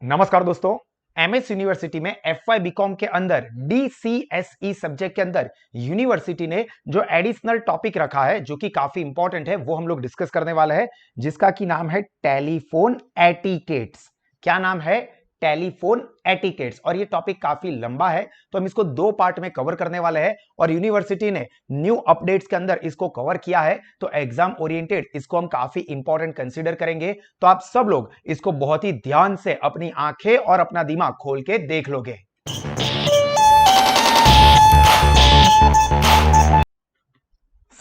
नमस्कार दोस्तों। MS university में एफवाई बीकॉम के अंदर डीसीएसई सब्जेक्ट के अंदर यूनिवर्सिटी ने जो एडिशनल टॉपिक रखा है जो कि काफी इंपॉर्टेंट है वो हम लोग डिस्कस करने वाले हैं, जिसका की नाम है टेलीफोन एटिकेट्स। क्या नाम है? Telephone etiquettes. और ये टॉपिक काफी लंबा है तो हम इसको दो पार्ट में कवर करने वाले हैं और यूनिवर्सिटी ने न्यू अपडेट्स के अंदर इसको कवर किया है तो एग्जाम ओरिएंटेड इसको हम काफी इंपॉर्टेंट कंसीडर करेंगे। तो आप सब लोग इसको बहुत ही ध्यान से अपनी आंखें और अपना दिमाग खोल के देख लोगे।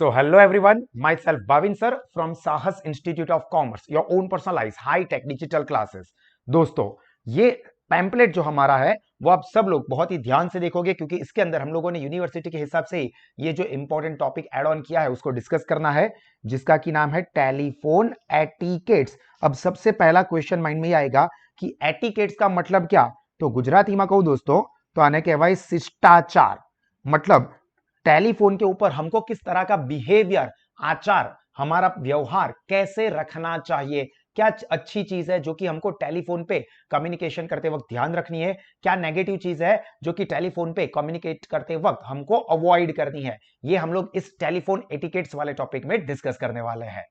So hello everyone, myself Bhavin sir from Sahas Institute of Commerce, your own personalized high tech digital classes। दोस्तों, ये पैम्पलेट जो हमारा है वो आप सब लोग बहुत ही ध्यान से देखोगे क्योंकि इसके अंदर हम लोगों ने यूनिवर्सिटी के हिसाब से ये जो इंपॉर्टेंट टॉपिक ऐड ऑन किया है उसको डिस्कस करना है, जिसका की नाम है टेलीफोन एटिकेट्स। अब सबसे पहला क्वेश्चन माइंड में आएगा कि एटिकेट्स का मतलब क्या? तो गुजराती में कहूं दोस्तों तो आने कहवाय शिष्टाचार। मतलब टेलीफोन के ऊपर हमको किस तरह का बिहेवियर, आचार, हमारा व्यवहार कैसे रखना चाहिए, क्या अच्छी चीज है जो कि हमको टेलीफोन पे कम्युनिकेशन करते वक्त ध्यान रखनी है, क्या नेगेटिव चीज है जो कि टेलीफोन पे कम्युनिकेट करते वक्त हमको अवॉइड करनी है। ये हम लोग इस टेलीफोन एटिकेट्स वाले टॉपिक में डिस्कस करने वाले हैं।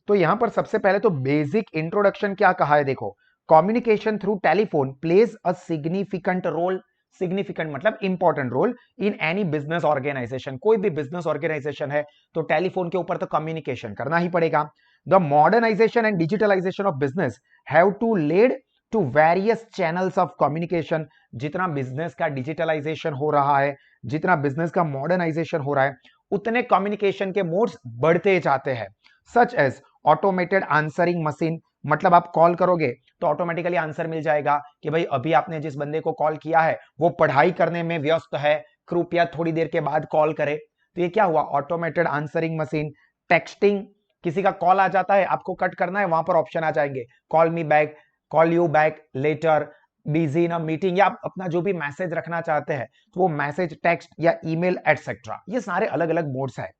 तो यहां पर सबसे पहले तो बेसिक इंट्रोडक्शन क्या कहा है, देखो। Communication through telephone plays a significant role. Significant मतलब important role in any business organization. कोई भी बिजनेस ऑर्गेनाइजेशन है तो टेलीफोन के ऊपर तो कम्युनिकेशन करना ही पड़ेगा। The modernisation and digitalisation of business have to led to various channels of communication. जितना बिजनेस का डिजिटलाइजेशन हो रहा है, जितना बिजनेस का मॉडर्नाइजेशन हो रहा है, उतने कम्युनिकेशन के मोड्स बढ़ते जाते हैं। Such as automated answering machine, मतलब आप कॉल करोगे तो ऑटोमेटिकली आंसर मिल जाएगा कि भाई अभी आपने जिस बंदे को कॉल किया है वो पढ़ाई करने में व्यस्त है, कृपया थोड़ी देर के बाद कॉल करे। तो ये क्या हुआ? Automated answering machine. टेक्सटिंग, किसी का कॉल आ जाता है, आपको कट करना है, वहां पर ऑप्शन आ जाएंगे call me back, call you back later, busy in a meeting, या आप अपना जो भी मैसेज रखना चाहते हैं तो वो मैसेज, टेक्स्ट या ईमेल एटसेट्रा, ये सारे अलग अलग मोड्स है।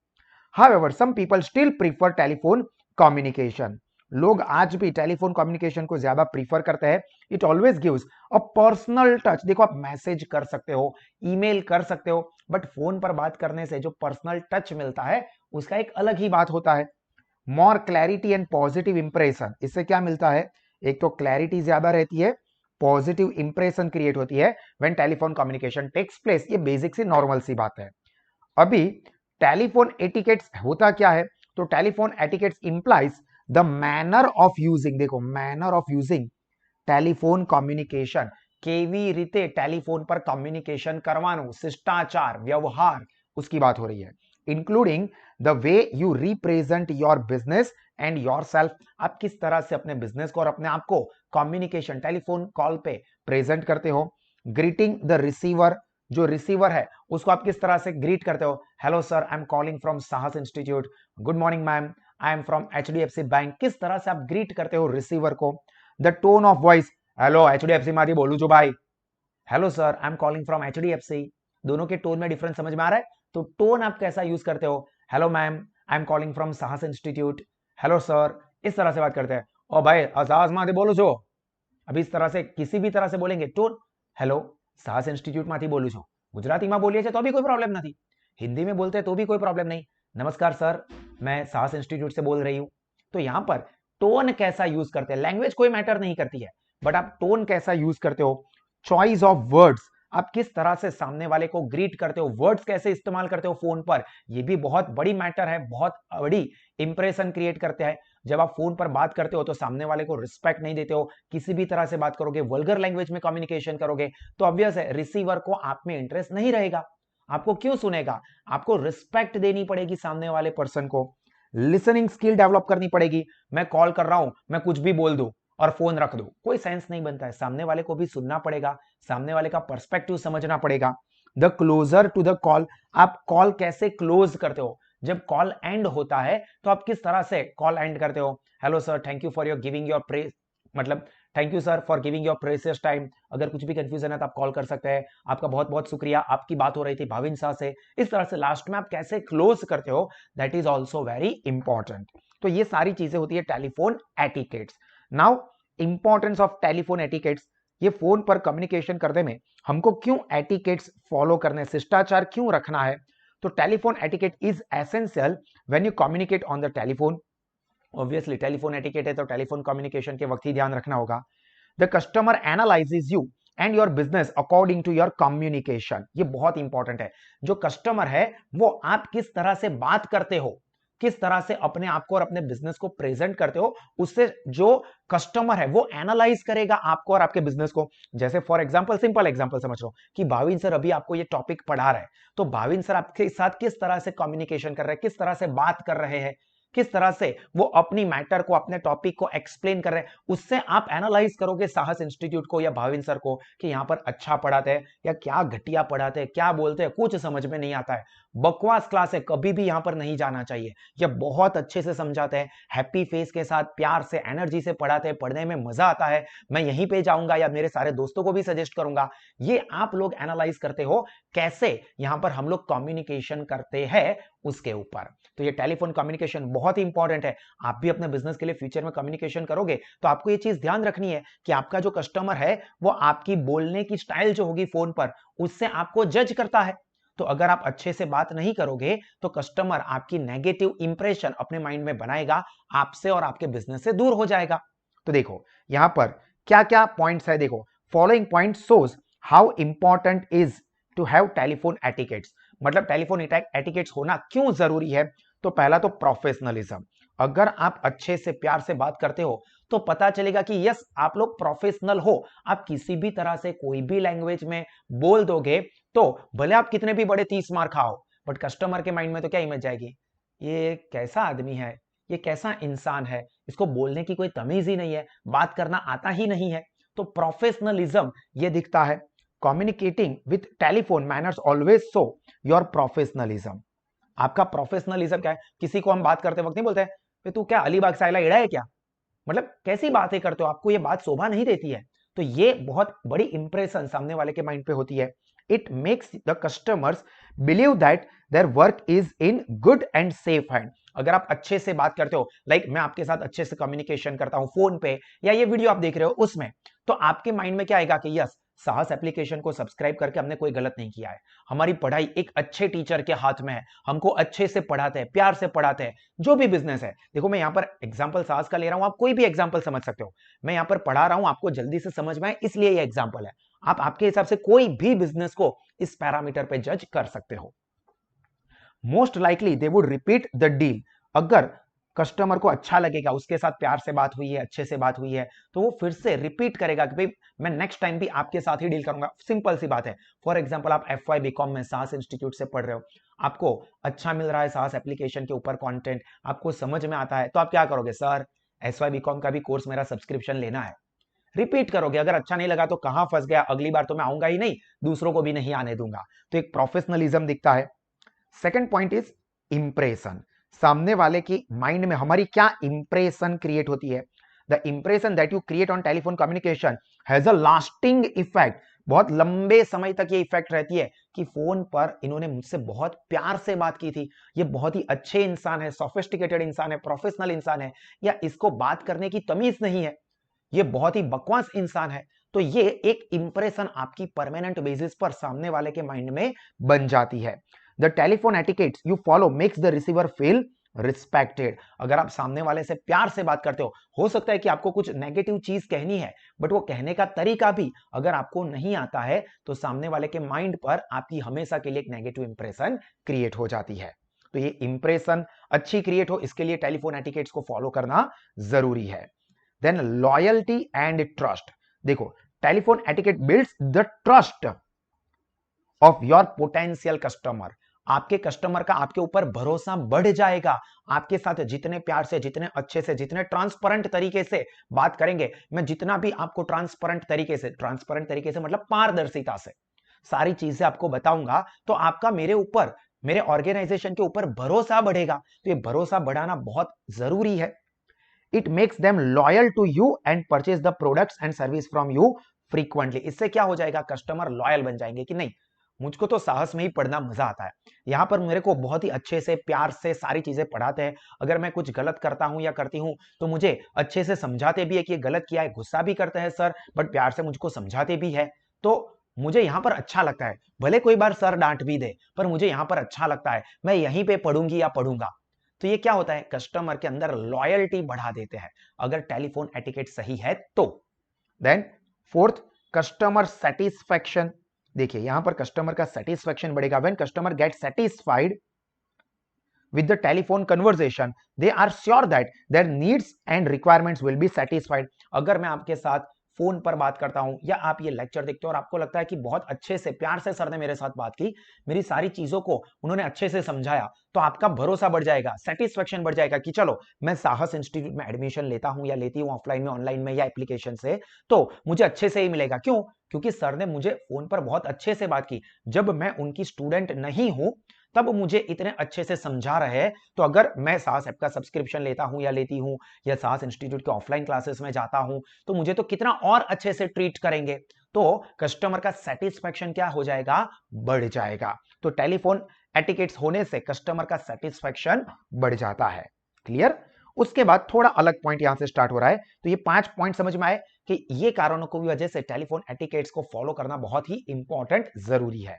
However, some people still prefer telephone communication. लोग आज भी टेलीफोन कम्युनिकेशन को ज्यादा प्रीफर करते हैं। It always gives a personal touch. देखो, आप मैसेज कर सकते हो, ईमेल कर सकते हो, बट फोन पर बात करने से जो पर्सनल टच मिलता है उसका एक अलग ही बात होता है। More clarity and positive impression, इससे क्या मिलता है? एक तो क्लैरिटी ज्यादा रहती है, पॉजिटिव इंप्रेशन क्रिएट होती है when telephone communication takes place. ये बेसिक सी नॉर्मल सी बात है। अभी टेलीफोन एटिकेट्स होता क्या है? तो telephone etiquettes implies the manner of using. देखो, manner of using telephone communication, केवी रीते टेलीफोन पर कम्युनिकेशन करवानो, शिष्टाचार, व्यवहार, उसकी बात हो रही है। Including the way you represent your business and your self. आप किस तरह से अपने बिजनेस को और अपने आप को कम्युनिकेशन टेलीफोन कॉल पे प्रेजेंट करते हो। ग्रीटिंग द रिसीवर, जो रिसीवर है उसको आप किस तरह से ग्रीट करते हो। Hello sir, I am calling from Sahas institute, good morning ma'am, I am from HDFC bank. किस तरह से आप ग्रीट करते हो रिसीवर को। The tone of voice, hello HDFC माथी बोलू छू भाई, hello sir, I am calling from HDFC. दोनों के टोन में डिफरेंस समझ में आ रहा है? तो टोन आप कैसा यूज करते हो। Hello ma'am, I am calling from Sahas institute, hello sir, इस तरह से बात करते हैं। ओ भाई, साहस माथी बोलू छो, अभी इस तरह से किसी भी तरह से बोलेंगे टोन। हेलो, साहस इंस्टीट्यूट माथी बोलू छो, गुजराती में बोलिए तो भी कोई प्रॉब्लम नहीं, हिंदी में बोलते तो भी कोई प्रॉब्लम नहीं। नमस्कार सर, मैं साहस इंस्टीट्यूट से बोल रही हूं। तो यहां पर टोन कैसा यूज करते हैं, लैंग्वेज कोई मैटर नहीं करती है, बट आप टोन कैसा यूज करते हो। चॉइस ऑफ वर्ड्स, आप किस तरह से सामने वाले को ग्रीट करते हो, वर्ड्स कैसे इस्तेमाल करते हो फोन पर, यह भी बहुत बड़ी मैटर है, बहुत बड़ी इंप्रेशन क्रिएट करते हैं। जब आप फोन पर बात करते हो तो सामने वाले को रिस्पेक्ट नहीं देते हो, किसी भी तरह से बात करोगे, वल्गर लैंग्वेज में कम्युनिकेशन करोगे, तो ऑब्वियस है रिसीवर को आप में इंटरेस्ट नहीं रहेगा, आपको क्यों सुनेगा। आपको रिस्पेक्ट देनी पड़ेगी सामने वाले पर्सन को। लिसनिंग स्किल डेवलप करनी पड़ेगी। मैं कॉल कर रहा हूं, मैं कुछ भी बोल दूं और फोन रख दो, कोई सेंस नहीं बनता है। सामने वाले को भी सुनना पड़ेगा, सामने वाले का पर्सपेक्टिव समझना पड़ेगा। The closure to the call, आप कॉल कैसे क्लोज करते हो। जब कॉल एंड होता है तो आप किस तरह से कॉल एंड करते हो। Hello sir, thank you for your giving your press, मतलब thank you sir for giving your precious time. अगर कुछ भी कंफ्यूजन है तो आप कॉल कर सकते हैं। आपका बहुत बहुत शुक्रिया, आपकी बात हो रही थी भाविन शाह से। इस तरह से लास्ट में आप कैसे क्लोज करते हो, that is also very important. तो ये सारी चीजें होती है telephone etiquettes. Now importance of telephone etiquettes. ये फोन पर कम्युनिकेशन करने में हमको क्यों एटिकेट्स फॉलो करने, शिष्टाचार क्यों रखना है? तो telephone etiquette is essential when you communicate on the telephone. Obviously telephone etiquette है तो टेलीफोन कम्युनिकेशन के वक्त ही ध्यान रखना होगा। The customer analyses you and your business according to your communication. ये बहुत इंपॉर्टेंट है। जो कस्टमर है वो आप किस तरह से बात करते हो, किस तरह से अपने आप को और अपने बिजनेस को प्रेजेंट करते हो, उससे जो कस्टमर है वो एनालाइज करेगा आपको और आपके बिजनेस को। जैसे फॉर एग्जांपल, सिंपल एग्जांपल समझ लो कि भाविन सर अभी आपको ये टॉपिक पढ़ा रहे हैं, तो भाविन सर आपके साथ किस तरह से कम्युनिकेशन कर रहे हैं, किस तरह से बात कर रहे हैं, किस तरह से वो अपनी मैटर को, अपने टॉपिक को एक्सप्लेन कर रहे हैं, उससे आप एनालाइज करोगे साहस इंस्टीट्यूट को या भाविन सर को कि यहां पर अच्छा पढ़ाते हैं या क्या घटिया पढ़ाते हैं, क्या बोलते हैं, कुछ समझ में नहीं आता है, बकवास क्लास है, कभी भी यहां पर नहीं जाना चाहिए। ये बहुत अच्छे से समझाते हैं, हैप्पी फेस के साथ, प्यार से, एनर्जी से पढ़ाते हैं, पढ़ने में मजा आता है। मैं यहीं पे जाऊंगा या मेरे सारे दोस्तों को भी सजेस्ट करूंगा। ये आप लोग एनालाइज करते हो कैसे यहां पर हम लोग कम्युनिकेशन करते हैं उसके ऊपर। तो ये टेलीफोन कम्युनिकेशन बहुत ही इंपॉर्टेंट है। आप भी अपने बिजनेस के लिए फ्यूचर में कम्युनिकेशन करोगे तो आपको ये चीज ध्यान रखनी है कि आपका जो कस्टमर है वो आपकी बोलने की स्टाइल जो होगी फोन पर, उससे आपको जज करता है। तो अगर आप अच्छे से बात नहीं करोगे तो कस्टमर आपकी नेगेटिव इंप्रेशन अपने माइंड में बनाएगा, आपसे और आपके बिजनेस से दूर हो जाएगा। तो देखो यहां पर क्या क्या पॉइंट्स है। देखो, following point shows how important is to have telephone etiquettes. मतलब टेलीफोन एटिकेट्स होना क्यों जरूरी है। तो पहला तो प्रोफेशनलिज्म। अगर आप अच्छे से, प्यार से बात करते हो तो पता चलेगा कि यस आप लोग प्रोफेशनल हो। आप किसी भी तरह से कोई भी लैंग्वेज में बोल दोगे तो भले आप कितने भी बड़े 30 मार खाओ, बट कस्टमर के माइंड में तो क्या इमेज जाएगी, ये कैसा आदमी है, ये कैसा इंसान है, इसको बोलने की कोई तमीज ही नहीं है, बात करना आता ही नहीं है। तो प्रोफेशनलिज्म ये दिखता है। Communicating with telephone manners always show your professionalism. आपका प्रोफेशनलिज्म क्या है? किसी को हम बात करते वक्त नहीं बोलते तू क्या अलीबाग से आइला एड़ा है क्या, मतलब कैसी बातें करते हो, आपको ये बात शोभा नहीं देती है। तो ये बहुत बड़ी इंप्रेशन सामने वाले के माइंड पे होती है। It makes the customers believe that their work is in good and safe hand. अगर आप अच्छे से बात करते हो, लाइक मैं आपके साथ अच्छे से कम्युनिकेशन करता हूं फोन पे या ये वीडियो आप देख रहे हो उसमें, तो आपके माइंड में क्या आएगा कि यस साहस एप्लीकेशन को सब्सक्राइब करके हमने कोई गलत नहीं किया है, हमारी पढ़ाई एक अच्छे टीचर के हाथ में है, हमको अच्छे से पढ़ाते हैं, प्यार से पढ़ाते हैं। जो भी बिजनेस है, देखो मैं यहां पर एग्जांपल साहस का ले रहा हूं, आप कोई भी एग्जांपल समझ सकते हो। मैं यहां पर पढ़ा रहा हूं, आपको जल्दी से समझ में आए इसलिए ये एग्जांपल है। आप आपके हिसाब से कोई भी बिजनेस को इस पैरामीटर पे जज कर सकते हो। Most likely they would repeat the deal. अगर कस्टमर को अच्छा लगेगा, उसके साथ प्यार से बात हुई है, अच्छे से बात हुई है, तो वो फिर से रिपीट करेगा कि भाई मैं नेक्स्ट टाइम भी आपके साथ ही डील करूंगा। सिंपल सी बात है। फॉर एग्जांपल आप FY BCom में साहस इंस्टीट्यूट से पढ़ रहे हो, आपको अच्छा मिल रहा है साहस एप्लीकेशन के ऊपर कंटेंट, आपको समझ में आता है, तो आप क्या करोगे, सर SY BCom का भी कोर्स मेरा सब्सक्रिप्शन लेना है, रिपीट करोगे। अगर अच्छा नहीं लगा तो कहां फंस गया, अगली बार तो मैं आऊंगा ही नहीं, दूसरों को भी नहीं आने दूंगा। तो एक प्रोफेशनलिज्म दिखता है। Second point is impression. सामने वाले की माइंड में हमारी क्या इंप्रेशन क्रिएट होती है। The impression that you create on telephone communication has a lasting effect. बहुत लंबे समय तक ये इफेक्ट रहती है कि फोन पर इन्होंने मुझसे बहुत प्यार से बात की थी, ये बहुत ही अच्छे इंसान है, सोफिस्टिकेटेड इंसान है, प्रोफेशनल इंसान है, या इसको बात करने की तमीज नहीं है, ये बहुत ही बकवास इंसान है। तो ये एक इंप्रेशन आपकी परमानेंट बेसिस पर सामने वाले के माइंड में बन जाती है। The telephone etiquettes you follow makes the receiver feel respected. अगर आप सामने वाले से प्यार से बात करते हो सकता है कि आपको कुछ नेगेटिव चीज कहनी है, बट वो कहने का तरीका भी अगर आपको नहीं आता है तो सामने वाले के माइंड पर आपकी हमेशा के लिए एक नेगेटिव इंप्रेशन क्रिएट हो जाती है। तो ये इंप्रेशन अच्छी क्रिएट हो, इसके लिए टेलीफोन एटिकेट्स को फॉलो करना जरूरी है। Then loyalty and trust. देखो telephone etiquette builds the trust of your potential customer. आपके कस्टमर का आपके ऊपर भरोसा बढ़ जाएगा। आपके साथ जितने प्यार से, जितने अच्छे से, जितने ट्रांसपेरेंट तरीके से बात करेंगे, मैं जितना भी आपको ट्रांसपेरेंट तरीके से मतलब पारदर्शिता से सारी चीजें आपको बताऊंगा, तो आपका मेरे ऊपर, मेरे ऑर्गेनाइजेशन के ऊपर भरोसा बढ़ेगा। तो ये भरोसा बढ़ाना बहुत जरूरी है। It makes them loyal to you and purchase the products and service from you frequently. इससे क्या हो जाएगा, कस्टमर लॉयल बन जाएंगे कि नहीं मुझको तो साहस में ही पढ़ना मजा आता है। यहाँ पर मेरे को बहुत ही अच्छे से प्यार से सारी चीजें पढ़ाते हैं। अगर मैं कुछ गलत करता हूँ या करती हूँ तो मुझे अच्छे से समझाते भी है कि ये गलत किया है। गुस्सा भी करते हैं सर, बट प्यार से मुझको समझाते भी है। तो मुझे यहाँ पर अच्छा लगता है। भले कोई बार सर डांट भी दे, पर मुझे यहाँ पर अच्छा लगता है। मैं यहीं पे पढ़ूंगी या पढ़ूंगा। तो ये क्या होता है, कस्टमर के अंदर लॉयल्टी बढ़ा देते हैं अगर टेलीफोन एटिकेट सही है तो। Then fourth, customer satisfaction. देखिए यहां पर कस्टमर का सेटिस्फैक्शन बढ़ेगा when customer get satisfied with the telephone conversation, they are sure that their needs and requirements will be satisfied। अगर मैं आपके साथ फोन पर बात करता हूं या आप ये लेक्चर देखते हो और आपको लगता है कि बहुत अच्छे से प्यार से सर ने मेरे साथ बात की, मेरी सारी चीजों को उन्होंने अच्छे से समझाया, तो आपका भरोसा बढ़ जाएगा, सेटिस्फेक्शन बढ़ जाएगा कि चलो मैं साहस इंस्टीट्यूट में एडमिशन लेता हूं या लेती हूं, ऑफलाइन में, ऑनलाइन में या एप्लीकेशन से, तो मुझे अच्छे से ही मिलेगा। क्यों? क्योंकि सर ने मुझे फोन पर बहुत अच्छे से बात की। जब मैं उनकी स्टूडेंट नहीं हूं तब मुझे इतने अच्छे से समझा रहे हैं। तो अगर मैं साहस ऐप का सब्सक्रिप्शन लेता हूं या लेती हूं या साहस इंस्टीट्यूट के ऑफलाइन क्लासेस में जाता हूं, तो मुझे तो कितना और अच्छे से ट्रीट करेंगे। तो कस्टमर का सेटिस्फेक्शन क्या हो जाएगा? बढ़ जाएगा। तो टेलीफोन एटिकेट्स होने से कस्टमर का सेटिस्फेक्शन बढ़ जाता है। क्लियर? उसके बाद थोड़ा अलग पॉइंट यहां से स्टार्ट हो रहा है। तो ये 5 पॉइंट समझ में आए कि ये कारणों की वजह से टेलीफोन एटिकेट्स को फॉलो करना बहुत ही इंपॉर्टेंट जरूरी है।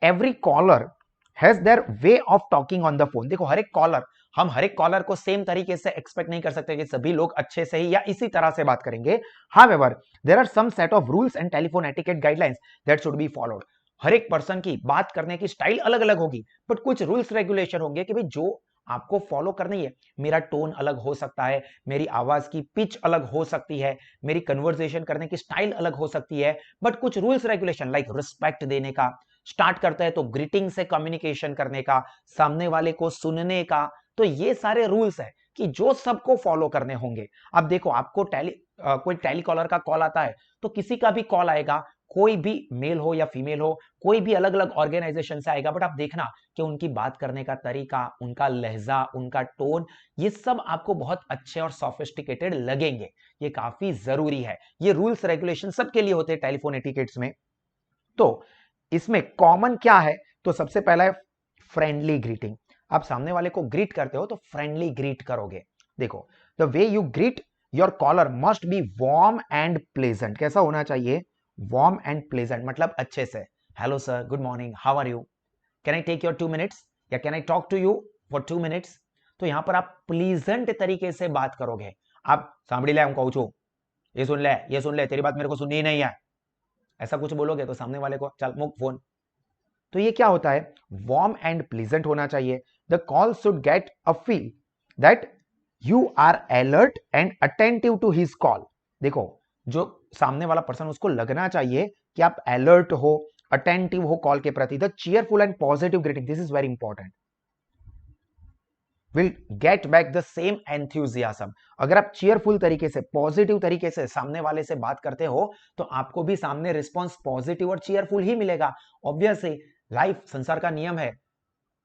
Every caller has their way of talking on the phone. देखो हम हर एक कॉलर को सेम तरीके से एक्सपेक्ट नहीं कर सकते कि सभी लोग अच्छे से ही या इसी तरह से बात करेंगे। However there are some set of rules and telephone etiquette guidelines that should be followed. हर एक पर्सन की बात करने की स्टाइल अलग अलग होगी, बट कुछ रूल्स रेगुलेशन होंगे कि भाई जो आपको फॉलो करनी है। मेरा टोन अलग हो सकता है, मेरी आवाज की पिच अलग हो सकती है, मेरी कन्वर्सेशन करने की स्टाइल अलग हो सकती है, बट कुछ रूल्स रेगुलेशन लाइक रिस्पेक्ट देने का, स्टार्ट करता है तो ग्रीटिंग से कम्युनिकेशन करने का, सामने वाले को सुनने का, तो ये सारे रूल्स है कि जो सबको फॉलो करने होंगे। अब देखो आपको कोई टेलीकॉलर का कॉल आता है, तो किसी का भी कॉल आएगा, कोई भी मेल हो या फीमेल हो, कोई भी अलग अलग ऑर्गेनाइजेशन से आएगा, बट आप देखना कि उनकी बात करने का तरीका, उनका लहजा, उनका टोन, ये सब आपको बहुत अच्छे और सोफिस्टिकेटेड लगेंगे। ये काफी जरूरी है। ये रूल्स रेगुलेशन सबके लिए होते हैं टेलीफोन एटिकेट्स में। तो इसमें कॉमन क्या है? तो सबसे पहला है फ्रेंडली ग्रीटिंग। आप सामने वाले को ग्रीट करते हो तो फ्रेंडली ग्रीट करोगे। देखो, the way you greet your caller must be warm and pleasant. कैसा होना चाहिए? वार्म एंड प्लेजेंट, मतलब अच्छे से, hello sir, good morning, how are you, can I take your 2 minutes, या can I talk to you for 2 minutes. तो यहां पर आप प्लीजेंट तरीके से बात करोगे। आप सांभड़ी ले, कहूं छू, ये सुन ले, तेरी बात मेरे को सुननी ही नहीं है, ऐसा कुछ बोलोगे तो सामने वाले को चल मुक फोन। तो ये क्या होता है? वार्म एंड प्लीजेंट होना चाहिए। The call should get a feel that you are alert and attentive to his call. देखो, जो सामने वाला पर्सन, उसको लगना चाहिए कि आप अलर्ट हो, अटेंटिव हो कॉल के प्रति। The cheerful and positive greeting, this is very important, will get back the same enthusiasm. अगर आप चीयरफुल तरीके से, पॉजिटिव तरीके से सामने वाले से बात करते हो, तो आपको भी सामने रिस्पॉन्स पॉजिटिव और चीयरफुल ही मिलेगा। ऑब्वियसली लाइफ, संसार का नियम है,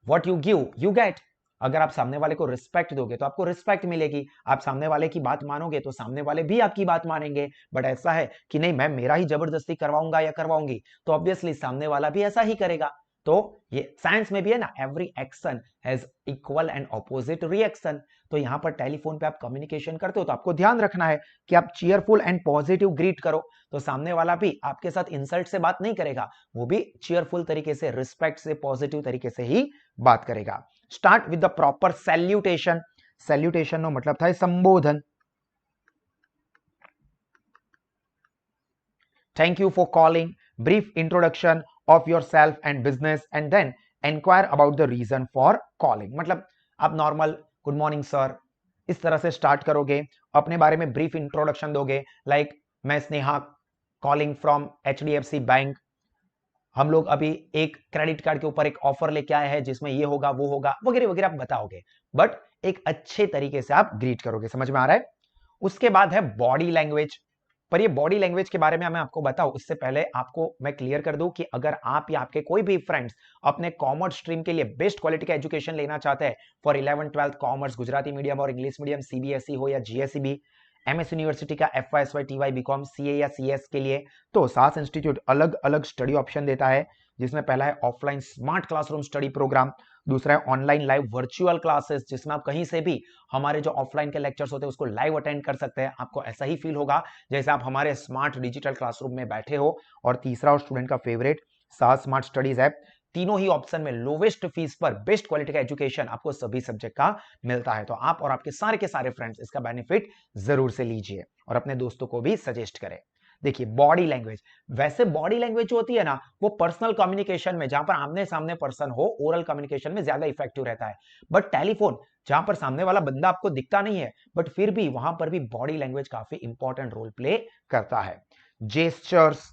what you give you get. अगर आप सामने वाले को रिस्पेक्ट दोगे तो आपको रिस्पेक्ट मिलेगी। आप सामने वाले की बात मानोगे तो सामने वाले भी आपकी बात मानेंगे। बट ऐसा है कि नहीं, मैं मेरा ही जबरदस्ती करवाऊंगा या करवाऊंगी, तो ऑब्वियसली सामने वाला भी ऐसा ही करेगा। तो ये साइंस में भी है ना, every action has equal and opposite reaction. तो यहां पर टेलीफोन पे आप कम्युनिकेशन करते हो तो आपको ध्यान रखना है कि आप चीयरफुल एंड पॉजिटिव ग्रीट करो, तो सामने वाला भी आपके साथ इंसल्ट से बात नहीं करेगा, वो भी चीयरफुल तरीके से, रिस्पेक्ट से, पॉजिटिव तरीके से ही बात करेगा। Start with the proper salutation. Salutation नो मतलब था संबोधन। Thank you for calling, brief introduction of yourself and business, and then inquire about the reason for calling। मतलब आप नॉर्मल गुड मॉर्निंग सर इस तरह से स्टार्ट करोगे, अपने बारे में ब्रीफ इंट्रोडक्शन दोगे, लाइक मैं Sneha, calling from HDFC bank, हम लोग अभी एक क्रेडिट कार्ड के ऊपर एक ऑफर लेके आए हैं जिसमें ये होगा वो होगा वगैरह वगैरह आप बताओगे, बट एक अच्छे तरीके से आप ग्रीट करोगे। समझ में आ रहा है? उसके बाद है बॉडी लैंग्वेज। पर ये बॉडी लैंग्वेज के बारे में मैं आपको बताऊं उससे पहले आपको मैं क्लियर कर दूं कि अगर आप या आपके कोई भी फ्रेंड्स अपने कॉमर्स स्ट्रीम के लिए बेस्ट क्वालिटी का एजुकेशन लेना चाहते हैं, for 11th 12th commerce, Gujarati medium और इंग्लिश मीडियम, CBSE हो या GSEB, MS यूनिवर्सिटी का FY SY TY BCom CA या CS के लिए, तो सास इंस्टीट्यूट अलग अलग स्टडी ऑप्शन देता है जिसमें पहला है offline smart classroom study programme, दूसरा है ऑनलाइन लाइव वर्चुअल क्लासेस, जिसमें आप कहीं से भी हमारे जो ऑफलाइन के लेक्चर्स होते हैं उसको लाइव अटेंड कर सकते हैं। आपको ऐसा ही फील होगा जैसे आप हमारे स्मार्ट डिजिटल क्लासरूम में बैठे हो। और तीसरा और स्टूडेंट का फेवरेट साहस स्मार्ट स्टडीज ऐप। तीनों ही ऑप्शन में लोवेस्ट फीस पर बेस्ट क्वालिटी का एजुकेशन आपको सभी सब्जेक्ट का मिलता है। तो आप और आपके सारे के सारे फ्रेंड्स इसका बेनिफिट जरूर से लीजिए और अपने दोस्तों को भी सजेस्ट करें। देखिए बॉडी लैंग्वेज, वैसे बॉडी लैंग्वेज जो होती है ना वो पर्सनल कम्युनिकेशन में, जहां पर आमने सामने पर्सन हो, ओरल कम्युनिकेशन में ज्यादा इफेक्टिव रहता है। बट टेलीफोन, जहां पर सामने वाला बंदा आपको दिखता नहीं है बट फिर भी वहां पर भी बॉडी लैंग्वेज काफी इंपॉर्टेंट रोल प्ले करता है। Gestures,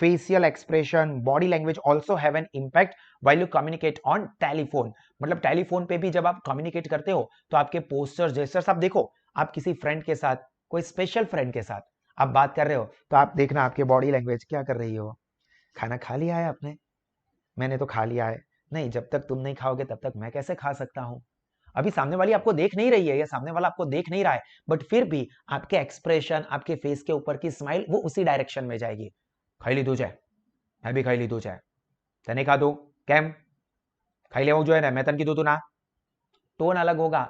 facial expression, body language also have an impact while you communicate on telephone। मतलब टेलीफोन पे भी जब आप कम्युनिकेट करते हो तो आपके पोस्चर जेस्चर्स आप देखो, आप किसी फ्रेंड के साथ, कोई स्पेशल फ्रेंड के साथ आप बात कर रहे हो तो आप देखना आपके बॉडी लैंग्वेज क्या कर रही हो। खाना खा लिया है आपने? मैंने तो खा लिया है। नहीं, जब तक तुम नहीं खाओगे तब तक मैं कैसे खा सकता हूं। अभी सामने वाली आपको देख नहीं रही है या सामने वाला आपको देख नहीं रहा है बट फिर भी आपके एक्सप्रेशन, आपके फेस के ऊपर की स्माइल वो उसी डायरेक्शन में जाएगी। खाई लीधું છે, मैं भी खाई लीधું છે, तने खाधું કેમ? खाई लेવું જોઈએ ને, मैं तने कीधું તું ना। टोन अलग होगा,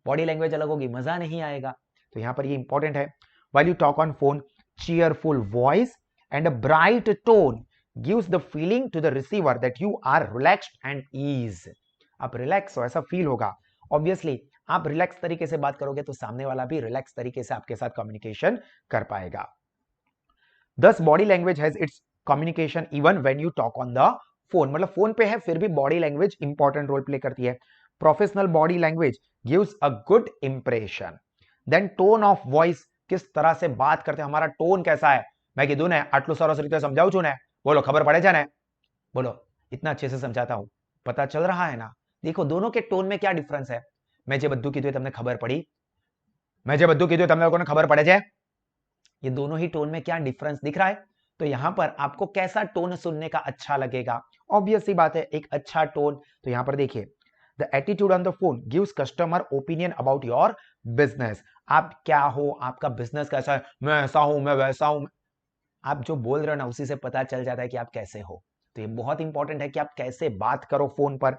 बॉडी लैंग्वेज अलग होगी, मजा नहीं आएगा। तो यहां पर ये इंपॉर्टेंट है। While you talk on phone, cheerful voice and a bright tone gives the feeling to the receiver that you are relaxed and ease। आप रिलैक्स हो ऐसा फील होगा। ऑब्वियसली आप रिलैक्स तरीके से बात करोगे तो सामने वाला भी रिलैक्स तरीके से आपके साथ कम्युनिकेशन कर पाएगा। Thus body language has its communication even when you talk on the phone। मतलब फोन पे है फिर भी body language important role play करती है। Professional body language gives a good impression. Then tone of voice, किस तरह से बात करते हैं, हमारा टोन कैसा है। मैं कीधું ને આટલું સરસ રીતે સમજાવું છું ને, બોલો ખબર પડે છે ને? बोलो, इतना अच्छे से समझाता हूं, पता चल रहा है ना? देखो दोनों के टोन में क्या डिफरेंस है। मैं जे બધું કીધું તમને खबर पड़ी? मैं जे બધું કીધું તમને લોકોને खबर પડે છે? ये दोनों ही टोन में क्या डिफरेंस दिख रहा है। तो यहां पर आपको कैसा टोन सुनने का अच्छा लगेगा। ऑब्वियस सी बात है एक अच्छा टोन। तो यहां पर देखिए, the attitude on the phone gives customer opinion about your business. आप क्या हो, आपका बिजनेस कैसा है, मैं ऐसा हूं, मैं वैसा हूं। आप जो बोल रहे हो ना उसी से पता चल जाता है कि आप कैसे हो। तो ये बहुत इंपॉर्टेंट है कि आप कैसे बात करो फोन पर।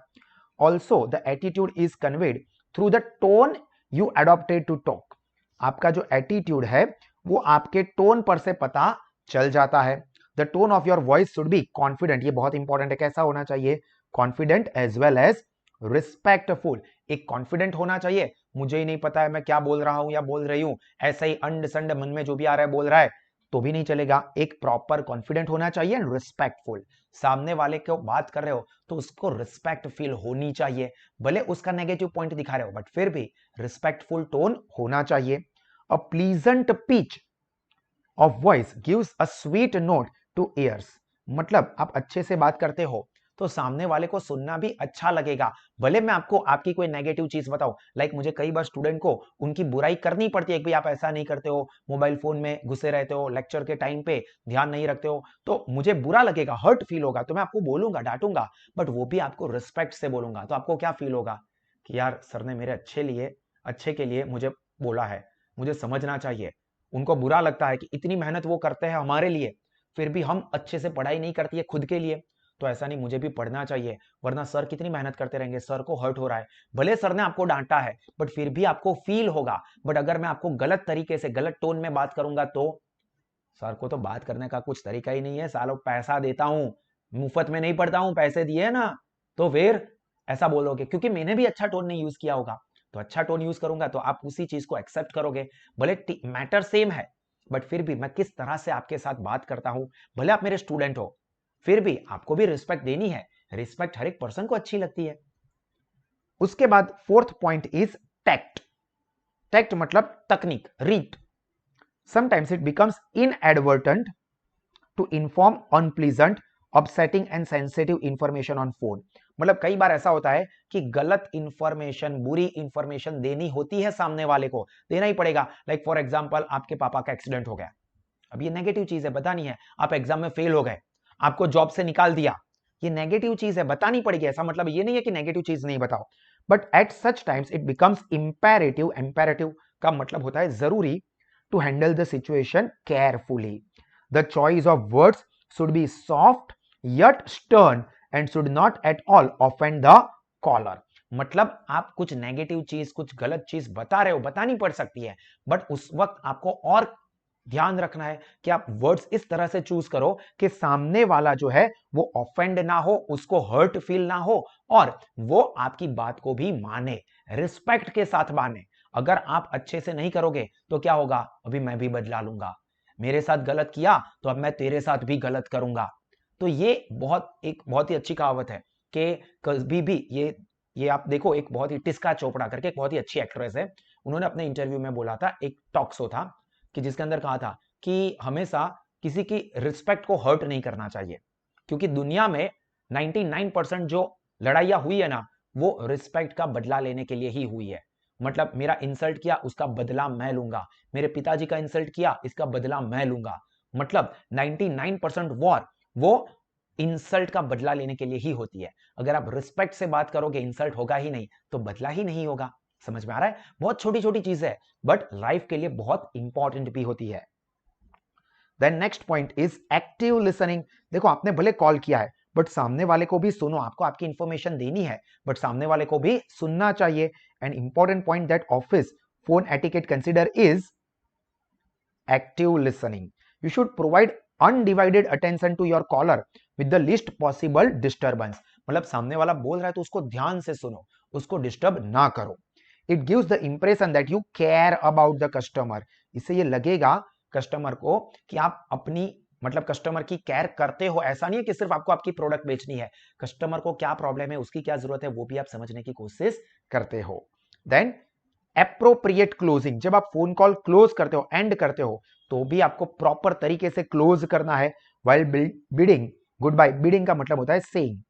Also the attitude is conveyed through the tone you adopted to talk. आपका जो एटीट्यूड है वो आपके टोन पर से पता चल जाता है। The tone of your voice should be confident. ये बहुत इंपॉर्टेंट है, कैसा होना चाहिए? Confident as well as respectful. एक कॉन्फिडेंट होना चाहिए, मुझे ही नहीं पता है मैं क्या बोल रहा हूं या बोल रही हूं, ऐसा ही अंड संड मन में जो भी आ रहा है बोल रहा है तो भी नहीं चलेगा। एक प्रॉपर कॉन्फिडेंट होना चाहिए एंड रिस्पेक्टफुल। सामने वाले को बात कर रहे हो तो उसको रिस्पेक्ट फील होनी चाहिए, भले उसका नेगेटिव पॉइंट दिखा रहे हो बट फिर भी रिस्पेक्टफुल टोन होना चाहिए। A pleasant pitch of voice gives a sweet note to ears। मतलब आप अच्छे से बात करते हो तो सामने वाले को सुनना भी अच्छा लगेगा। भले मैं आपको आपकी कोई नेगेटिव चीज बताऊं, लाइक मुझे कई बार स्टूडेंट को उनकी बुराई करनी पड़ती है कि भाई आप ऐसा नहीं करते हो, मोबाइल फोन में घुसे रहते हो, लेक्चर के टाइम पे ध्यान नहीं रखते हो, तो मुझे बुरा लगेगा, हर्ट फील होगा, तो मैं आपको बोलूंगा, डांटूंगा, बट वो भी आपको रिस्पेक्ट से बोलूंगा। तो आपको क्या फील होगा कि यार सर ने मेरे अच्छे के लिए मुझे बोला है, मुझे समझना चाहिए। उनको बुरा लगता है कि इतनी मेहनत वो करते हैं हमारे लिए फिर भी हम अच्छे से पढ़ाई नहीं करती है खुद के लिए, तो ऐसा नहीं, मुझे भी पढ़ना चाहिए, वरना सर कितनी मेहनत करते रहेंगे, सर को हर्ट हो रहा है। भले सर ने आपको डांटा है बट फिर भी आपको फील होगा। बट अगर मैं आपको गलत तरीके से गलत टोन में बात करूंगा तो सर को तो बात करने का कुछ तरीका ही नहीं है, सालों पैसा देता हूं, मुफ्त में नहीं पढ़ता हूं, पैसे दिए ना, तो फिर ऐसा बोलोगे क्योंकि मैंने भी अच्छा टोन नहीं यूज किया होगा। तो अच्छा टोन यूज करूंगा तो आप उसी चीज को एक्सेप्ट करोगे। भले मैटर सेम है बट फिर भी मैं किस तरह से आपके साथ बात करता हूं, भले आप मेरे स्टूडेंट हो फिर भी आपको भी रिस्पेक्ट देनी है। रिस्पेक्ट हर एक पर्सन को अच्छी लगती है। उसके बाद fourth point is tact. Tact मतलब तकनीक, रीट। Sometimes it becomes inadvertent to inform unpleasant, upsetting and sensitive information on phone. मतलब कई बार ऐसा होता है कि गलत इंफॉर्मेशन, बुरी इंफॉर्मेशन देनी होती है, सामने वाले को देना ही पड़ेगा। लाइक फॉर एग्जांपल आपके पापा का एक्सीडेंट हो गया, अब ये नेगेटिव चीज है, बतानी है। आप एग्जाम में फेल हो गए, आपको जॉब से निकाल दिया, ये नेगेटिव चीज है, बतानी पड़ेगी। ऐसा मतलब ये नहीं है कि नेगेटिव चीज नहीं बताओ, but at such times it becomes imperative. Imperative का मतलब होता है जरूरी, to handle the situation carefully. The choice of words should be soft yet stern and should not at all offend the caller. मतलब आप कुछ नेगेटिव चीज, कुछ गलत चीज बता रहे हो, बतानी पड़ सकती है, बट उस वक्त आपको और ध्यान रखना है कि आप वर्ड्स इस तरह से चूज करो कि सामने वाला जो है वो ऑफेंड ना हो, उसको हर्ट फील ना हो, और वो आपकी बात को भी माने, रिस्पेक्ट के साथ माने। अगर आप अच्छे से नहीं करोगे तो क्या होगा, अभी मैं भी बदला लूंगा, मेरे साथ गलत किया तो अब मैं तेरे साथ भी गलत करूंगा। तो ये बहुत ही अच्छी कहावत है कि कभी भी ये आप देखो, एक बहुत ही टिस्का चोपड़ा करके एक बहुत ही अच्छी एक्ट्रेस है, उन्होंने अपने इंटरव्यू में बोला था, एक टॉक शो था कि जिसके अंदर कहा था कि हमेशा किसी की रिस्पेक्ट को हर्ट नहीं करना चाहिए, क्योंकि दुनिया में 99% जो लड़ाइयां हुई है ना, वो रिस्पेक्ट का बदला लेने के लिए ही हुई है। मतलब मेरा इंसल्ट किया, उसका बदला मैं लूंगा, मेरे पिताजी का इंसल्ट किया, इसका बदला मैं लूंगा। मतलब 99% वॉर वो इंसल्ट का बदला लेने के लिए ही होती है। अगर आप रिस्पेक्ट से बात करोगे, इंसल्ट होगा ही नहीं, तो बदला ही नहीं होगा। समझ में आ रहा है? बहुत छोटी छोटी चीज है, बट लाइफ के लिए बहुत इंपॉर्टेंट भी होती है। Then next point is active listening. देखो, आपने भले कॉल किया है, बट सामने वाले को भी सुनो, आपको आपकी इंफॉर्मेशन देनी है, बट सामने वाले को भी सुनना चाहिए। And important point that office phone etiquette consider is active listening. You should provide undivided attention to your caller with the least possible disturbance. मतलब सामने वाला बोल रहा है तो उसको ध्यान से सुनो, उसको डिस्टर्ब ना करो। It gives the impression that you care about the customer. इससे ये लगेगा कस्टमर को कि आप अपनी मतलब कस्टमर की केयर करते हो। ऐसा नहीं है कि सिर्फ आपको आपकी प्रोडक्ट बेचनी है, कस्टमर को क्या प्रॉब्लम है, उसकी क्या जरूरत है, वो भी आप समझने की कोशिश करते हो। Then appropriate closing. जब आप फोन कॉल क्लोज करते हो, एंड करते हो, तो भी आपको प्रॉपर तरीके से क्लोज करना है। While bidding good bye, bidding का मतलब होता है saying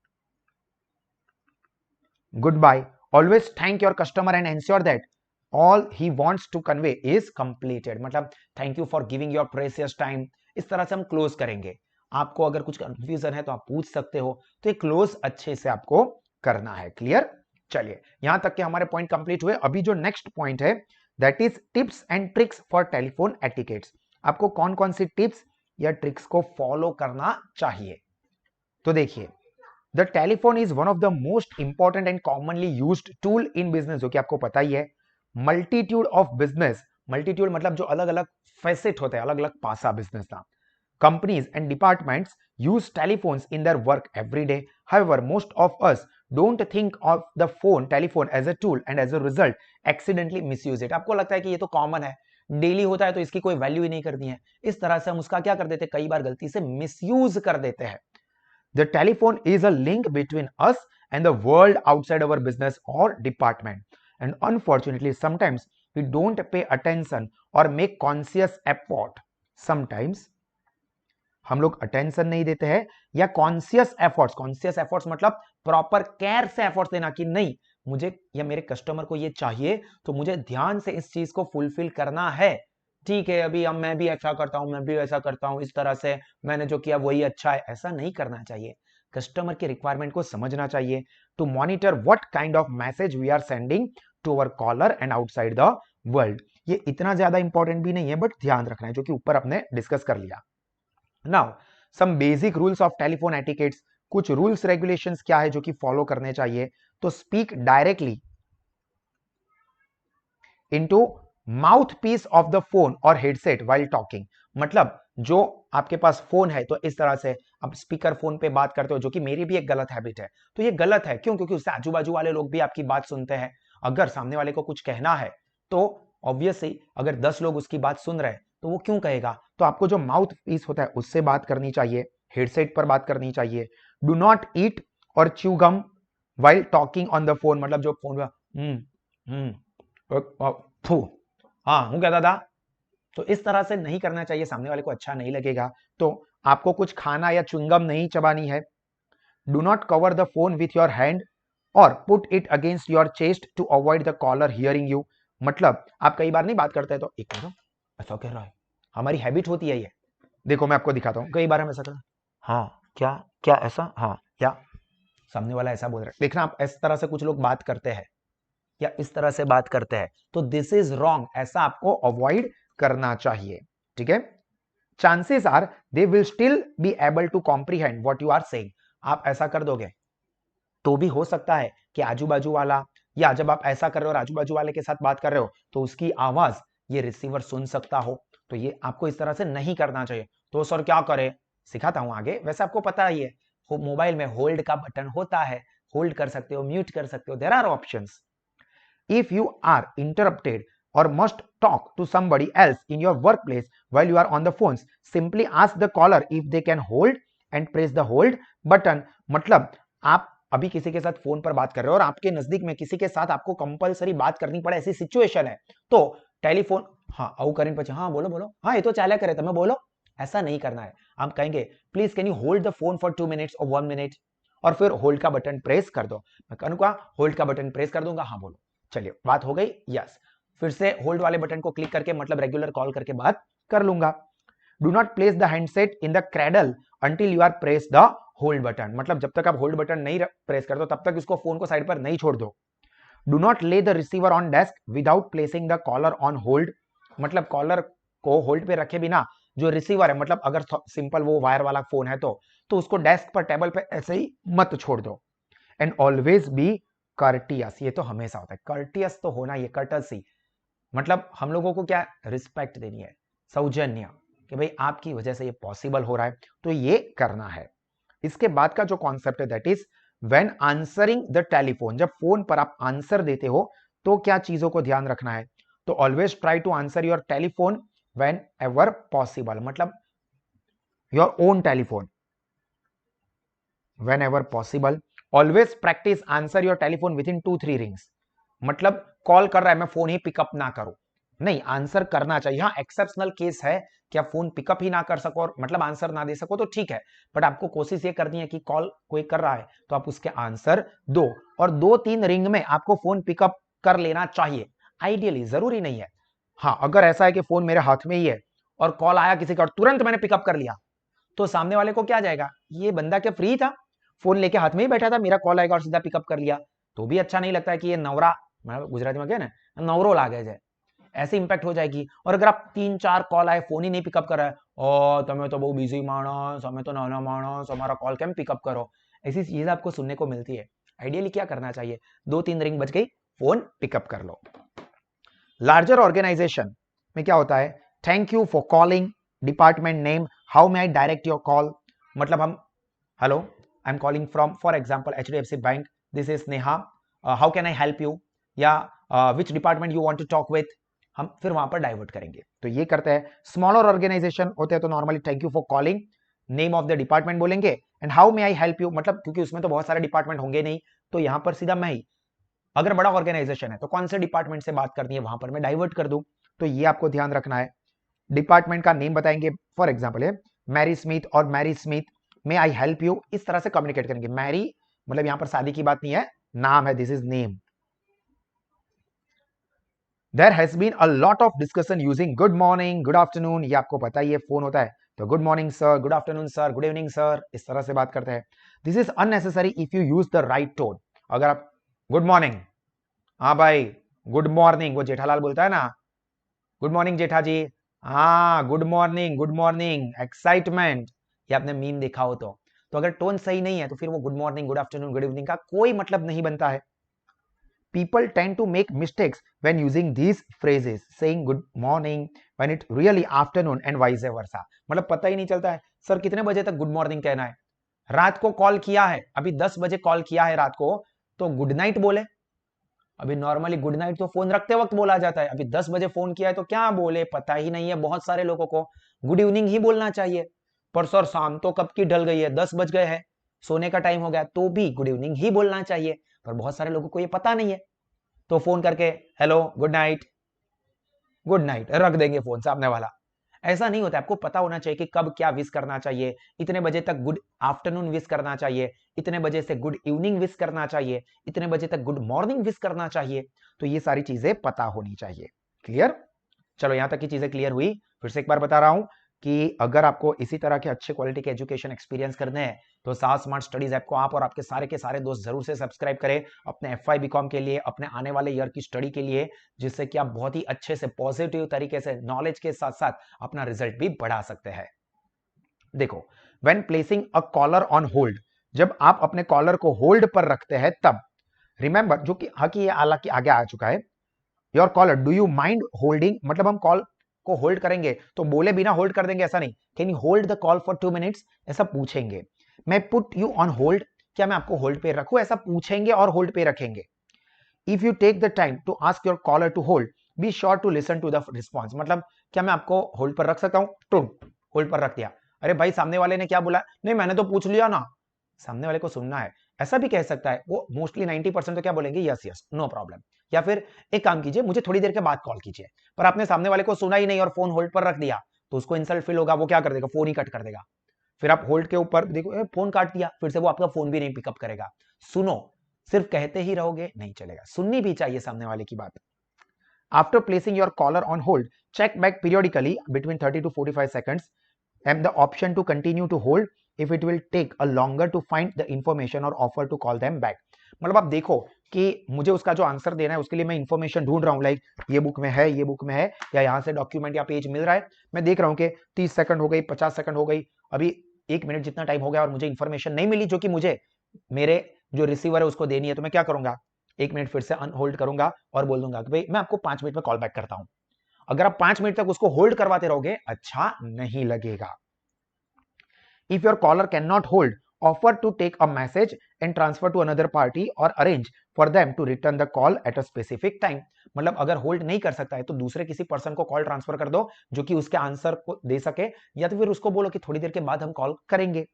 good bye, always thank your customer and ensure that all he wants to convey is completed. मतलब thank you for giving your precious time. इस तरह से हम क्लोज करेंगे। आपको अगर कुछ कंफ्यूजन है तो आप पूछ सकते हो। तो ये क्लोज अच्छे से आपको करना है। क्लियर? चलिए, यहां तक के हमारे पॉइंट कंप्लीट हुए। अभी जो नेक्स्ट पॉइंट है that is tips and tricks for telephone etiquettes. आपको कौन कौन सी टिप्स या ट्रिक्स को फॉलो करना चाहिए? तो देखिए, the telephone is one of the most important and commonly used tool in business, जो कि आपको पता ही है। मल्टीट्यूड ऑफ बिजनेस, मल्टीट्यूड मतलब जो अलग अलग फैसेट होते हैं, अलग अलग पासा बिजनेस का। Companies and departments use telephones in their work every day. However, most of us don't think of the telephone as a tool and as a result accidentally misuse it. आपको लगता है कि ये तो कॉमन है, daily होता है तो इसकी कोई वैल्यू ही नहीं करनी है। इस तरह से हम उसका क्या कर देते हैं, कई बार गलती से मिसयूज कर देते हैं। The telephone is a link between us and the world outside our business or department. And unfortunately, sometimes we don't pay attention or make conscious effort. Sometimes हम लोग अटेंशन नहीं देते हैं या कॉन्शियस एफर्ट्स मतलब प्रॉपर केयर से efforts देना कि नहीं, मुझे या मेरे कस्टमर को ये चाहिए तो मुझे ध्यान से इस चीज को फुलफिल करना है। ठीक है, अभी अब मैं भी ऐसा करता हूं, मैं भी ऐसा करता हूं, इस तरह से मैंने जो किया वही अच्छा है, ऐसा नहीं करना चाहिए। कस्टमर की रिक्वायरमेंट को समझना चाहिए। To monitor what kind of message we are sending to our caller and outside the world. ये इतना ज्यादा इंपॉर्टेंट भी नहीं है, बट ध्यान रखना है, जो कि ऊपर अपने डिस्कस कर लिया। Now some basic rules of telephone etiquettes. कुछ रूल्स रेगुलेशंस क्या है जो कि फॉलो करने चाहिए। तो speak directly into mouthpiece of the phone और हेडसेट व्हाइल टॉकिंग। मतलब जो आपके पास फोन है तो इस तरह से आप स्पीकर फोन पे बात करते हो, जो कि मेरी भी एक गलत हैबिट है। तो ये गलत है, क्यों? क्योंकि उससे आजू बाजू वाले लोग भी आपकी बात सुनते हैं। अगर सामने वाले को कुछ कहना है तो ऑब्वियसली अगर 10 लोग उसकी बात सुन रहे हैं तो वो क्यों कहेगा। तो आपको जो माउथ पीस होता है उससे बात करनी चाहिए, हेडसेट पर बात करनी चाहिए। डू नॉट ईट और chew gum while talking on the phone. मतलब जो फोन हाँ हूं क्या दादा, तो इस तरह से नहीं करना चाहिए, सामने वाले को अच्छा नहीं लगेगा। तो आपको कुछ खाना या च्युइंगम नहीं चबानी है। Do not cover the phone with your hand और put it against your chest to avoid the caller hearing you. मतलब आप कई बार नहीं बात करते हैं तो एक मिनट, ऐसा कह रहा है, हमारी हैबिट होती है ये। देखो मैं आपको दिखाता हूं, कई बार हम ऐसा करते हैं, हाँ क्या क्या ऐसा, हाँ क्या, सामने वाला ऐसा बोल रहा है। देखना, आप इस तरह से कुछ लोग बात करते हैं या इस तरह से बात करते हैं, तो दिस इज रॉन्ग, ऐसा आपको अवॉइड करना चाहिए। ठीक है? Chances are they will still be able to comprehend what you are saying. आप ऐसा कर दोगे तो भी हो सकता है कि आजू बाजू वाला, या जब आप ऐसा कर रहे हो और आजू बाजू वाले के साथ बात कर रहे हो तो उसकी आवाज ये रिसीवर सुन सकता हो। तो ये आपको इस तरह से नहीं करना चाहिए। तो सर क्या करे, सिखाता हूं आगे। वैसे आपको पता ही है मोबाइल में होल्ड का बटन होता है, होल्ड कर सकते हो, म्यूट कर सकते हो, there are options. If you are interrupted or must talk to somebody else in your workplace while you are on the phones, simply ask the caller if they can hold and press the hold button। मतलब आप अभी किसी के साथ phone पर बात कर रहे हो और आपके नजदीक में किसी के साथ आपको कंपलसरी बात करनी पड़े, ऐसी सिचुएशन है, तो टेलीफोन, हाँ आउ करें पचे, हाँ बोलो बोलो, हाँ ये तो चाल्या करे तुम्हें बोलो, ऐसा नहीं करना है। आप कहेंगे please can you hold the phone for 2 minutes और 1 मिनट, और फिर होल्ड का बटन प्रेस कर दो। मैं कहूंगा होल्ड का बटन प्रेस कर दूंगा, हाँ बोलो। चलिए बात हो गई, यस। फिर से होल्ड वाले बटन को क्लिक करके मतलब रेगुलर कॉल करके बात कर लूंगा। Do not place the handset in the cradle until you are press the hold button. मतलब जब तक आप होल्ड बटन नहीं प्रेस कर दो तब तक इसको फोन को साइड पर नहीं छोड़ दो। डू नॉट ले the receiver on desk without placing the collar on hold. मतलब कॉलर को होल्ड पे रखे बिना जो रिसीवर है, मतलब अगर सिंपल वो वायर वाला फोन है तो उसको डेस्क पर टेबल पे ऐसे ही मत छोड़ दो। एंड ऑलवेज बी कर्टियस, ये तो हमेशा होता है, कर्टियस तो होना, ये कर्टसी मतलब हम लोगों को क्या रिस्पेक्ट देनी है, सौजन्य, कि भाई आपकी वजह से ये पॉसिबल हो रहा है तो ये करना है। इसके बाद का जो कॉन्सेप्ट है that is when answering the telephone. जब फोन पर आप आंसर देते हो तो क्या चीजों को ध्यान रखना है, तो always try to answer your telephone whenever possible, मतलब your own telephone whenever possible. Always practice answer your telephone within 2-3 rings. मतलब कॉल कर रहा है मैं फोन ही पिकअप ना करूं, नहीं, आंसर करना चाहिए। हाँ एक्सेप्शनल केस है कि आप फोन पिकअप ही ना कर सको और मतलब आंसर ना दे सको तो ठीक है, बट आपको कोशिश ये करनी है कि कॉल कोई कर रहा है तो आप उसके आंसर दो, और 2-3 रिंग में आपको फोन पिकअप कर लेना चाहिए आइडियली, जरूरी नहीं है। हाँ अगर ऐसा है कि फोन मेरे हाथ में ही है और कॉल आया किसी का और तुरंत मैंने पिकअप कर लिया, तो सामने वाले को क्या जाएगा, ये बंदा क्या फ्री था, फोन लेके हाथ में ही बैठा था, मेरा कॉल आएगा और सीधा पिकअप कर लिया, तो भी अच्छा नहीं लगता है कि ये नवरा, गुजराती में क्या ना, नवरो लागे जाए, ऐसे इंपैक्ट हो जाएगी। और अगर आप 3-4 कॉल आए फोन ही नहीं पिकअप कर रहा है, ओ तुम्हें तो बहुत बिजी मानस, हमें तो नाना मानस, हमारा कॉल कैम पिकअप करो, ऐसी चीज आपको सुनने को मिलती है। आइडियली क्या करना चाहिए, 2-3 रिंग बज गई, फोन पिकअप कर लो। लार्जर ऑर्गेनाइजेशन में क्या होता है, thank you for calling, department name, how may I direct your call. मतलब हम hello I am calling from for example HDFC bank, this is Neha, how can I help you, या which department you want to talk with, हम फिर वहां पर divert करेंगे। तो ये करते हैं। स्मॉलर ऑर्गेनाइजेशन होते हैं तो normally thank you for calling, name of the department बोलेंगे, and how may I help you, मतलब क्योंकि उसमें तो बहुत सारे डिपार्टमेंट होंगे नहीं तो यहां पर सीधा मैं ही, अगर बड़ा ऑर्गेनाइजेशन है तो कौन से डिपार्टमेंट से बात करनी है वहां पर मैं डाइवर्ट कर दूं, तो ये आपको ध्यान रखना है। डिपार्टमेंट का नेम बताएंगे, फॉर एग्जांपल है मैरी स्मिथ और Mary Smith, may I help you, इस तरह से कम्युनिकेट करेंगे। मैरी मतलब यहां पर शादी की बात नहीं है, नाम है, this is name. There has been a lot of discussion using good morning, good afternoon, ये आपको पता ही है फोन होता है तो good morning sir, good afternoon sir, good evening sir, इस तरह से बात करते हैं। This is unnecessary if you use the right tone. अगर आप गुड मॉर्निंग, हाँ भाई गुड मॉर्निंग, वो जेठालाल बोलता है ना, गुड मॉर्निंग जेठा जी, हाँ गुड मॉर्निंग एक्साइटमेंट, ये आपने मीम देखा हो तो अगर टोन सही नहीं है तो फिर वो good morning, good afternoon, good evening का कोई मतलब नहीं बनता है। People tend to make mistakes when using these phrases, saying good morning when it really afternoon and vice versa। मतलब पता ही नहीं चलता है सर कितने बजे तक गुड मॉर्निंग कहना है, रात को कॉल किया है, अभी 10 बजे कॉल किया है रात को तो गुड नाइट बोले, अभी नॉर्मली गुड नाइट तो फोन रखते वक्त बोला जाता है, अभी 10 बजे फोन किया है तो क्या बोले पता ही नहीं है बहुत सारे लोगों को, गुड इवनिंग ही बोलना चाहिए। पर सर शाम तो कब की ढल गई है, 10 बज गए हैं, सोने का टाइम हो गया, तो भी गुड इवनिंग ही बोलना चाहिए, पर बहुत सारे लोगों को ये पता नहीं है, तो फोन करके हेलो गुड नाइट रख देंगे फोन सामने वाला। ऐसा नहीं होता, आपको पता होना चाहिए कि कब क्या विश करना चाहिए, इतने बजे तक गुड आफ्टरनून विश करना चाहिए, इतने बजे से गुड इवनिंग विश करना चाहिए, इतने बजे तक गुड मॉर्निंग विश करना चाहिए, तो ये सारी चीजें पता होनी चाहिए। क्लियर, चलो यहां तक की चीजें क्लियर हुई। फिर से एक बार बता रहा हूं कि अगर आपको इसी तरह के अच्छे क्वालिटी के एजुकेशन एक्सपीरियंस करने हैं तो साहस स्मार्ट स्टडीज ऐप को आप और आपके सारे के सारे दोस्त जरूर से सब्सक्राइब करें अपने एफवाई बीकॉम के लिए, अपने आने वाले ईयर की स्टडी के लिए, जिससे कि आप बहुत ही अच्छे से पॉजिटिव तरीके से नॉलेज के साथ साथ अपना रिजल्ट भी बढ़ा सकते हैं। देखो, when placing a collar on hold, जब आप अपने कॉलर को होल्ड पर रखते हैं तब। रिमेंबर, जो कि हालांकि ये हालांकि आगे आ चुका है, your collar do you mind holding, मतलब हम कॉल को होल्ड करेंगे तो बोले बिना होल्ड कर देंगे ऐसा नहीं, can you hold the call for 2 minutes, ऐसा पूछेंगे। मैं पुट यू ऑन होल्ड, क्या मैं आपको होल्ड पे रखूं, ऐसा पूछेंगे और होल्ड पे रखेंगे। If you take the time to ask your caller to hold, be sure to listen to the response, मतलब क्या मैं आपको होल्ड पर रख सकता हूं, तो होल्ड पर रख दिया। अरे भाई सामने वाले ने क्या बोला, नहीं मैंने तो पूछ लिया ना, सामने वाले को सुनना है, ऐसा भी कह सकता है। वो मोस्टली 90% तो क्या बोलेंगे, यस यस नो प्रॉब्लम, या फिर एक काम कीजिए मुझे थोड़ी देर के बाद कॉल कीजिए। पर आपने सामने वाले को सुना ही नहीं और फोन होल्ड पर रख दिया तो उसको इंसल्ट फील होगा, वो क्या कर देगा, फोन ही कट कर देगा। फिर आप होल्ड के ऊपर देखो फोन काट दिया, फिर से वो आपका फोन भी नहीं पिकअप करेगा। सुनो, सिर्फ कहते ही रहोगे नहीं चलेगा, सुननी भी चाहिए सामने वाले की बात। After placing your caller on hold, check back periodically between 30 to 45 seconds and the option to continue to hold if it will take a longer to find the information or offer to call them back। मतलब आप देखो कि मुझे उसका जो answer देना है उसके लिए मैं इंफॉर्मेशन ढूंढ रहा हूं, लाइक ये बुक में है, ये बुक में है, या यहाँ से डॉक्यूमेंट या पेज मिल रहा है। मैं देख रहा हूं कि 30 सेकंड हो गई, 50 सेकंड हो गई, अभी 1 मिनट जितना टाइम हो गया और मुझे इंफॉर्मेशन नहीं मिली जो कि मुझे मेरे जो रिसीवर है उसको देनी है। तो मैं क्या करूंगा, 1 मिनट फिर से अनहोल्ड करूंगा और बोल दूंगा कि भाई मैं आपको 5 मिनट में कॉल बैक करता हूं। अगर आप 5 मिनट तक उसको होल्ड करवाते रहोगे अच्छा नहीं लगेगा। If your caller cannot hold, offer to take a message and transfer to another party or arrange for them to return the call at a specific time। मतलब अगर होल्ड नहीं कर सकता है तो दूसरे किसी पर्सन को कॉल ट्रांसफर कर दो जो कि उसके आंसर को दे सके, या तो फिर उसको बोलो कि थोड़ी देर के बाद हम कॉल करेंगे।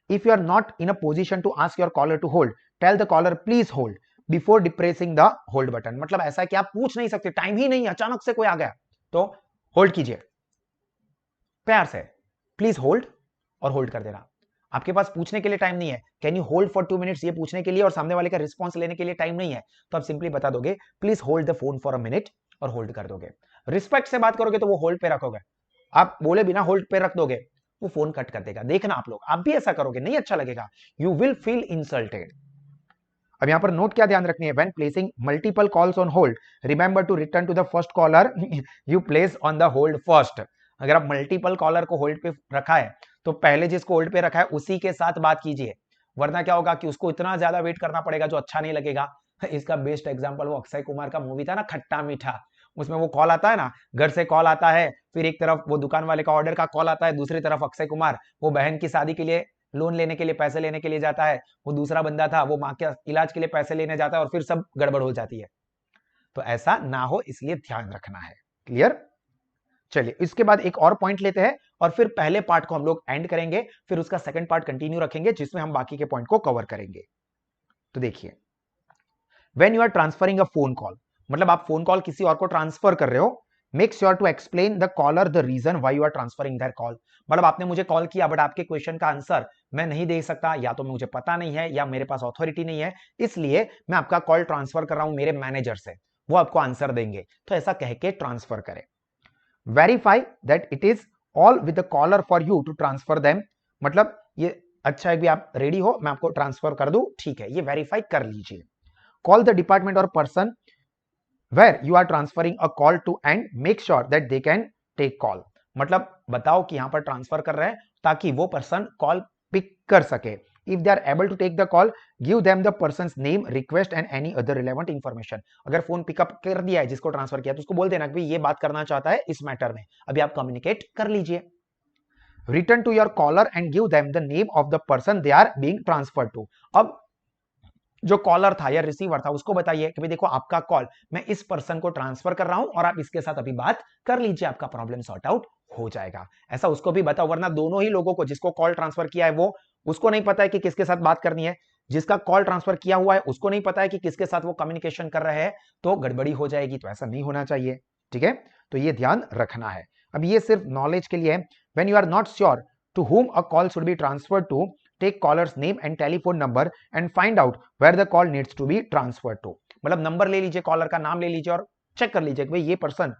If you are not in a position to ask your caller to hold, tell the caller please hold before depressing the hold button। मतलब ऐसा है कि आप पूछ नहीं सकते, टाइम ही नहीं, अचानक से कोई आ गया तो होल्ड कीजिए प्यार से, प्लीज होल्ड और होल्ड कर देना। आपके पास पूछने के लिए टाइम नहीं है, can you hold for 2 minutes ये पूछने के लिए, और सामने वाले का रिस्पॉन्स लेने के लिए टाइम नहीं है, तो आप सिंपली बता दोगे please hold the phone for a minute और होल्ड कर दोगे। रिस्पेक्ट से बात करोगे तो वो होल्ड पे रखोगे, आप बोले बिना होल्ड पे रख दोगे वो फोन कट कर देगा। देखना आप लोग, आप भी ऐसा करोगे, नहीं अच्छा लगेगा, यू विल फील इंसल्टेड। अब यहां पर नोट क्या ध्यान रखनी है, when placing multiple calls on hold remember to return to the first caller you place on the hold first. अगर आप मल्टीपल कॉलर को होल्ड पे रखा है तो पहले जिसको होल्ड पे रखा है उसी के साथ बात कीजिए, वरना क्या होगा कि उसको इतना ज्यादा वेट करना पड़ेगा जो अच्छा नहीं लगेगा। इसका बेस्ट एग्जांपल वो अक्षय कुमार का मूवी था ना खट्टा मीठा, उसमें वो कॉल आता है ना, घर से कॉल आता है, फिर एक तरफ वो दुकान वाले का ऑर्डर का कॉल आता है, दूसरी तरफ अक्षय कुमार वो बहन की शादी के लिए लोन लेने के लिए पैसे लेने के लिए जाता है, वो दूसरा बंदा था वो माँ के इलाज के लिए पैसे लेने जाता है और फिर सब गड़बड़ हो जाती है। तो ऐसा ना हो इसलिए ध्यान रखना है। क्लियर? चलिए इसके बाद एक और पॉइंट लेते हैं और फिर पहले पार्ट को हम लोग एंड करेंगे, फिर उसका सेकंड पार्ट कंटिन्यू रखेंगे जिसमें हम बाकी के पॉइंट को कवर करेंगे। तो देखिए, when you are transferring a phone call, मतलब आप फोन कॉल किसी और को ट्रांसफर कर रहे हो, make sure to explain the caller the reason why you are transferring that call. मतलब आपने मुझे कॉल किया बट आपके क्वेश्चन का आंसर मैं नहीं दे सकता, या तो मुझे पता नहीं है या मेरे पास अथॉरिटी नहीं है, इसलिए मैं आपका कॉल ट्रांसफर कर रहा हूं मेरे मैनेजर से, वो आपको आंसर देंगे, तो ऐसा कह के ट्रांसफर करें। Verify that it is all with the caller for you to transfer them, मतलब ये अच्छा है कि आप रेडी हो मैं आपको ट्रांसफर कर दूं, ठीक है, ये वेरीफाई कर लीजिए। कॉल द डिपार्टमेंट और person where you are transferring a call to and make sure that they can take call। मतलब बताओ कि यहां पर ट्रांसफर कर रहे हैं ताकि वो पर्सन कॉल पिक कर सके। If they are able to take the call give them the person's name request and any other relevant information. अगर फोन पिकअप कर दिया है जिसको ट्रांसफर किया तो उसको बोल देना कि ये बात करना चाहता है इस मैटर में, अभी आप कम्युनिकेट कर लीजिए। Return to your caller and give them the name of the person they are being transferred to. अब जो कॉलर था या रिसीवर था उसको बताइए कि भाई देखो आपका कॉल मैं इस पर्सन को ट्रांसफर कर रहा हूं और आप इसके साथ अभी बात कर लीजिए, आपका प्रॉब्लम सॉर्ट आउट हो जाएगा। ऐसा उसको भी बताओ, वरना दोनों ही लोगों को, जिसको कॉल ट्रांसफर किया है वो उसको नहीं पता है कि किसके साथ बात करनी है, जिसका कॉल ट्रांसफर किया हुआ है उसको नहीं पता है कि किसके साथ वो कम्युनिकेशन कर रहे हैं, तो गड़बड़ी हो जाएगी। तो ऐसा नहीं होना चाहिए, ठीक है, तो ये ध्यान रखना है। अब ये सिर्फ नॉलेज के लिए है। When you are not sure to whom a call should be transferred to, take caller's name and telephone number and find out where the call needs to be transferred to। मतलब number ले लीजिए, collar का नाम ले लीजिए और check कर लीजिए कि भाई ये पर्सन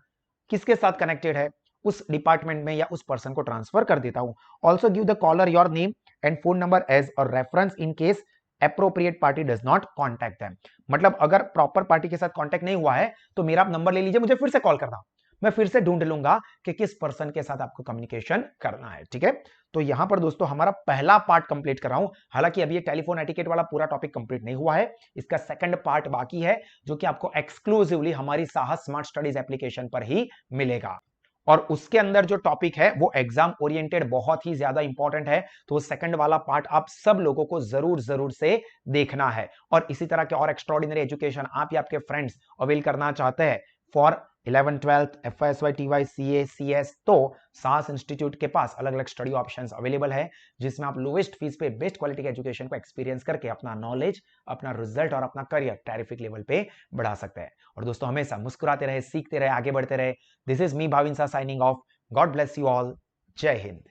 किसके साथ कनेक्टेड है, उस डिपार्टमेंट में या उस पर्सन को ट्रांसफर कर देता हूं। Also give the caller your name and phone number as a reference in case appropriate party does not contact them। मतलब अगर प्रॉपर पार्टी के साथ कांटेक्ट नहीं हुआ है तो मेरा आप नंबर ले लीजिए, मुझे फिर से कॉल करना, मैं फिर से ढूंढ लूंगा कि किस पर्सन के साथ आपको कम्युनिकेशन करना है। ठीक है, तो यहां पर दोस्तों हमारा पहला पार्ट कंप्लीट कर रहा हूं। हालांकि अभी ये टेलीफोन एटिकेट वाला पूरा टॉपिक कंप्लीट नहीं हुआ है, इसका सेकंड पार्ट बाकी है, जो कि आपको एक्सक्लूसिवली हमारी साहस स्मार्ट स्टडीज एप्लीकेशन पर ही मिलेगा। और उसके अंदर जो टॉपिक है वो एग्जाम ओरिएंटेड बहुत ही ज्यादा इंपॉर्टेंट है, तो सेकंड वाला पार्ट आप सब लोगों को जरूर जरूर से देखना है। और इसी तरह के और एक्स्ट्राऑर्डिनरी एजुकेशन आप या आपके फ्रेंड्स अवेल करना चाहते हैं for 11th 12th FY TY CA CS, तो साहस इंस्टीट्यूट के पास अलग अलग स्टडी ऑप्शंस अवेलेबल है, जिसमें आप लोवेस्ट फीस पे बेस्ट क्वालिटी के एजुकेशन को एक्सपीरियंस करके अपना नॉलेज, अपना रिजल्ट और अपना करियर टेरिफिक लेवल पे बढ़ा सकते हैं। और दोस्तों हमेशा मुस्कुराते रहे, सीखते रहे, आगे बढ़ते रहे। दिस इज मी भाविन सा signing off. God bless you all. जय हिंद।